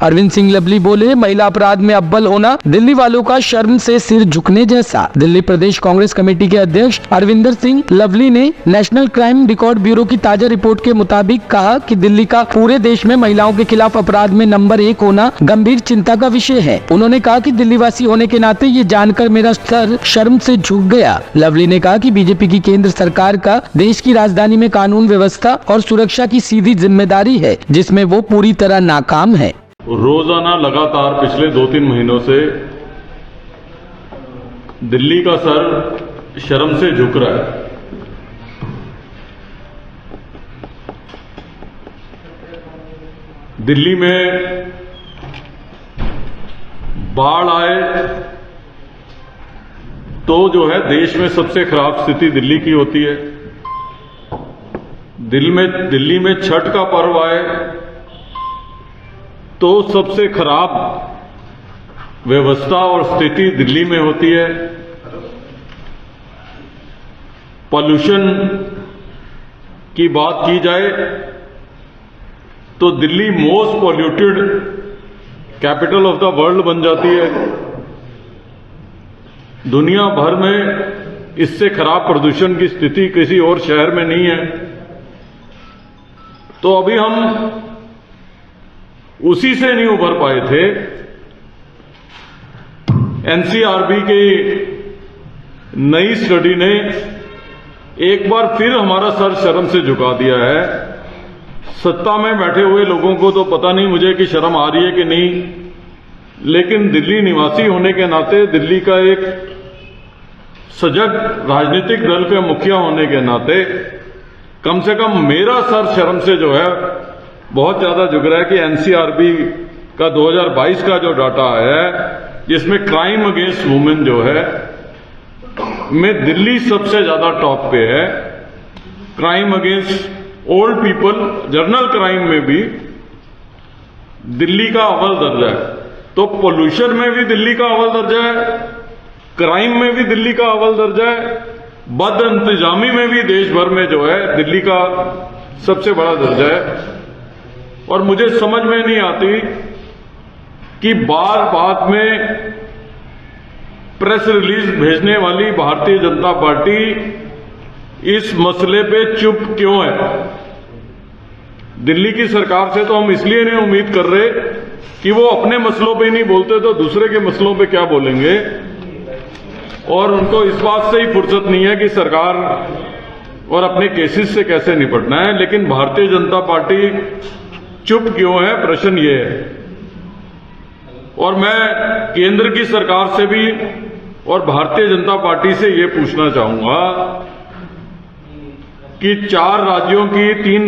अरविंद सिंह लवली बोले, महिला अपराध में अव्वल होना दिल्ली वालों का शर्म से सिर झुकने जैसा। दिल्ली प्रदेश कांग्रेस कमेटी के अध्यक्ष अरविंदर सिंह लवली ने नेशनल क्राइम रिकॉर्ड ब्यूरो की ताजा रिपोर्ट के मुताबिक कहा कि दिल्ली का पूरे देश में महिलाओं के खिलाफ अपराध में नंबर 1 होना गंभीर चिंता का विषय है। उन्होंने कहा कि दिल्ली वासी होने के नाते ये जानकर मेरा सर शर्म से झुक गया। लवली ने कहा कि बीजेपी की केंद्र सरकार का देश की राजधानी में कानून व्यवस्था और सुरक्षा की सीधी जिम्मेदारी है, जिसमें वो पूरी तरह नाकाम है। रोजाना लगातार पिछले 2-3 महीनों से दिल्ली का सर शर्म से झुक रहा है। दिल्ली में बाढ़ आए तो जो है देश में सबसे खराब स्थिति दिल्ली की होती है। दिल्ली में छठ का पर्व आए तो सबसे खराब व्यवस्था और स्थिति दिल्ली में होती है। पॉल्यूशन की बात की जाए तो Delhi most polluted capital of the world बन जाती है। दुनिया भर में इससे खराब प्रदूषण की स्थिति किसी और शहर में नहीं है। तो अभी हम उसी से नहीं उभर पाए थे। एनसीआरबी की नई स्टडी ने एक बार फिर हमारा सर शर्म से झुका दिया है। सत्ता में बैठे हुए लोगों को तो पता नहीं मुझे कि शर्म आ रही है कि नहीं, लेकिन दिल्ली निवासी होने के नाते, दिल्ली का एक सजग राजनीतिक दल के मुखिया होने के नाते कम से कम मेरा सर शर्म से जो है बहुत ज्यादा झुक रहा है कि एनसीआरबी का 2022 का जो डाटा है, जिसमें क्राइम अगेंस्ट वुमेन जो है में दिल्ली सबसे ज्यादा टॉप पे है। Crime against old people, journal crime में भी दिल्ली का अव्वल दर्जा है। तो पोल्यूशन में भी दिल्ली का अव्वल दर्जा है, क्राइम में भी दिल्ली का अव्वल दर्जा है, बद इंतजामी में भी देश भर में जो है दिल्ली का सबसे बड़ा दर्जा है। और मुझे समझ में नहीं आती कि बात में प्रेस रिलीज भेजने वाली भारतीय जनता पार्टी इस मसले पे चुप क्यों है। दिल्ली की सरकार से तो हम इसलिए नहीं उम्मीद कर रहे कि वो अपने मसलों पे नहीं बोलते तो दूसरे के मसलों पे क्या बोलेंगे, और उनको इस बात से ही फुर्सत नहीं है कि सरकार और अपने केसेस से कैसे निपटना है। लेकिन भारतीय जनता पार्टी चुप क्यों है, प्रश्न ये है। और मैं केंद्र की सरकार से भी और भारतीय जनता पार्टी से ये पूछना चाहूंगा कि 3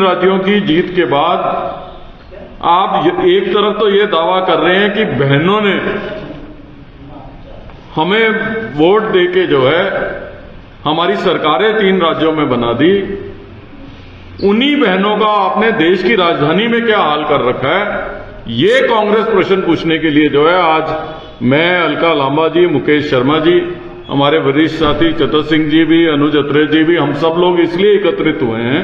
राज्यों की जीत के बाद आप एक तरफ तो ये दावा कर रहे हैं कि बहनों ने हमें वोट देके जो है हमारी सरकारें 3 राज्यों में बना दी। उन्हीं बहनों का आपने देश की राजधानी में क्या हाल कर रखा है, ये कांग्रेस प्रश्न पूछने के लिए जो है आज मैं, अलका लांबा जी, मुकेश शर्मा जी, हमारे वरिष्ठ साथी चतर सिंह जी भी, अनुज अत्रे जी भी, हम सब लोग इसलिए एकत्रित हुए हैं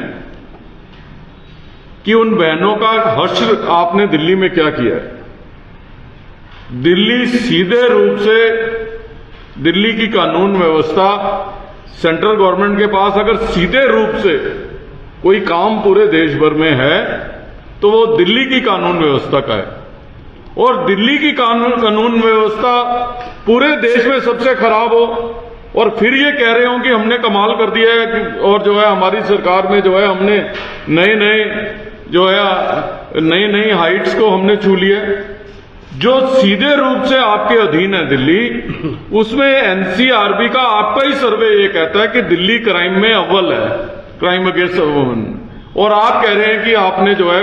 कि उन बहनों का हश्र आपने दिल्ली में क्या किया है। दिल्ली सीधे रूप से, दिल्ली की कानून व्यवस्था, सेंट्रल गवर्नमेंट के पास अगर सीधे रूप से कोई काम पूरे देश भर में है तो वो दिल्ली की कानून व्यवस्था का है। और दिल्ली की कानून व्यवस्था पूरे देश में सबसे खराब हो और फिर ये कह रहे हो कि हमने कमाल कर दिया है और जो है हमारी सरकार में जो है हमने नई हाइट्स को हमने छू लिया। जो सीधे रूप से आपके अधीन है दिल्ली, उसमें एनसीआरबी का आपका ही सर्वे ये कहता है कि दिल्ली क्राइम में अव्वल है, क्राइम अगेंस्ट वुमेन, और आप कह रहे हैं कि आपने जो है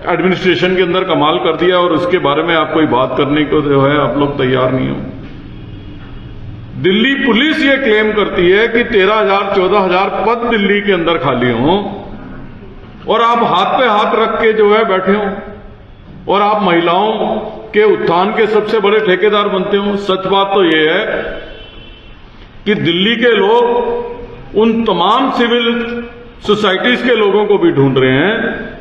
एडमिनिस्ट्रेशन के अंदर कमाल कर दिया और उसके बारे में आप कोई बात करने को जो है आप लोग तैयार नहीं हो। दिल्ली पुलिस ये क्लेम करती है कि 13,000-14,000 पद दिल्ली के अंदर खाली हों और आप हाथ पे हाथ रख के जो है बैठे हो और आप महिलाओं के उत्थान के सबसे बड़े ठेकेदार बनते हो। सच बात तो ये है कि दिल्ली के लोग उन तमाम सिविल सोसाइटीज के लोगों को भी ढूंढ रहे हैं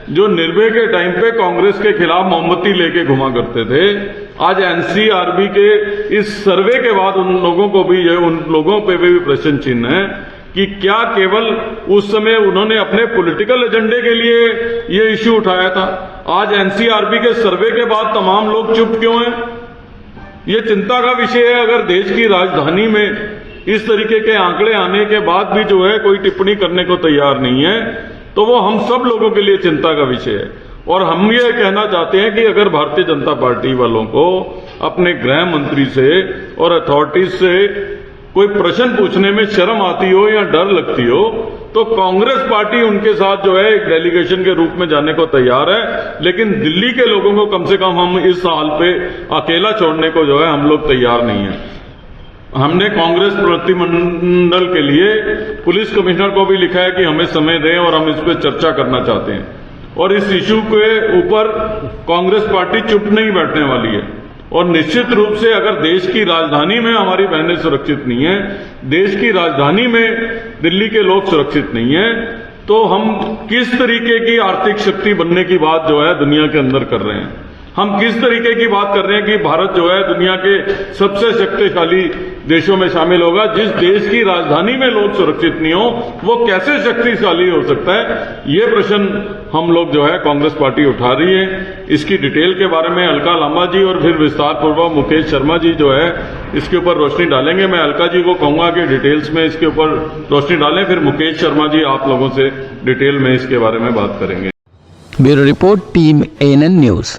जो निर्भया के टाइम पे कांग्रेस के खिलाफ मोमबत्ती लेके घुमा करते थे, आज एनसीआरबी के इस सर्वे के बाद उन लोगों को भी उन लोगों पे भी प्रश्न चिन्ह है कि क्या केवल उस समय उन्होंने अपने पॉलिटिकल एजेंडे के लिए ये इश्यू उठाया था। आज एनसीआरबी के सर्वे के बाद तमाम लोग चुप क्यों हैं? ये चिंता का विषय है। अगर देश की राजधानी में इस तरीके के आंकड़े आने के बाद भी जो है कोई टिप्पणी करने को तैयार नहीं है, तो वो हम सब लोगों के लिए चिंता का विषय है। और हम ये कहना चाहते हैं कि अगर भारतीय जनता पार्टी वालों को अपने गृह मंत्री से और अथॉरिटीज से कोई प्रश्न पूछने में शर्म आती हो या डर लगती हो, तो कांग्रेस पार्टी उनके साथ जो है एक डेलीगेशन के रूप में जाने को तैयार है। लेकिन दिल्ली के लोगों को कम से कम हम इस हाल पे अकेला छोड़ने को जो है हम लोग तैयार नहीं है। हमने कांग्रेस प्रतिनिधिमंडल के लिए पुलिस कमिश्नर को भी लिखा है कि हमें समय दें और हम इस पर चर्चा करना चाहते हैं। और इस इश्यू के ऊपर कांग्रेस पार्टी चुप नहीं बैठने वाली है। और निश्चित रूप से अगर देश की राजधानी में हमारी बहनें सुरक्षित नहीं है, देश की राजधानी में दिल्ली के लोग सुरक्षित नहीं है, तो हम किस तरीके की आर्थिक शक्ति बनने की बात जो है दुनिया के अंदर कर रहे हैं? हम किस तरीके की बात कर रहे हैं कि भारत जो है दुनिया के सबसे शक्तिशाली देशों में शामिल होगा? जिस देश की राजधानी में लोग सुरक्षित नहीं हो, वो कैसे शक्तिशाली हो सकता है? ये प्रश्न हम लोग जो है कांग्रेस पार्टी उठा रही है। इसकी डिटेल के बारे में अलका लांबा जी और फिर विस्तार पूर्वक मुकेश शर्मा जी जो है इसके ऊपर रोशनी डालेंगे। मैं अलका जी को कहूंगा कि डिटेल्स में इसके ऊपर रोशनी डालें, फिर मुकेश शर्मा जी आप लोगों से डिटेल में इसके बारे में बात करेंगे। Bureau report, team ANN news.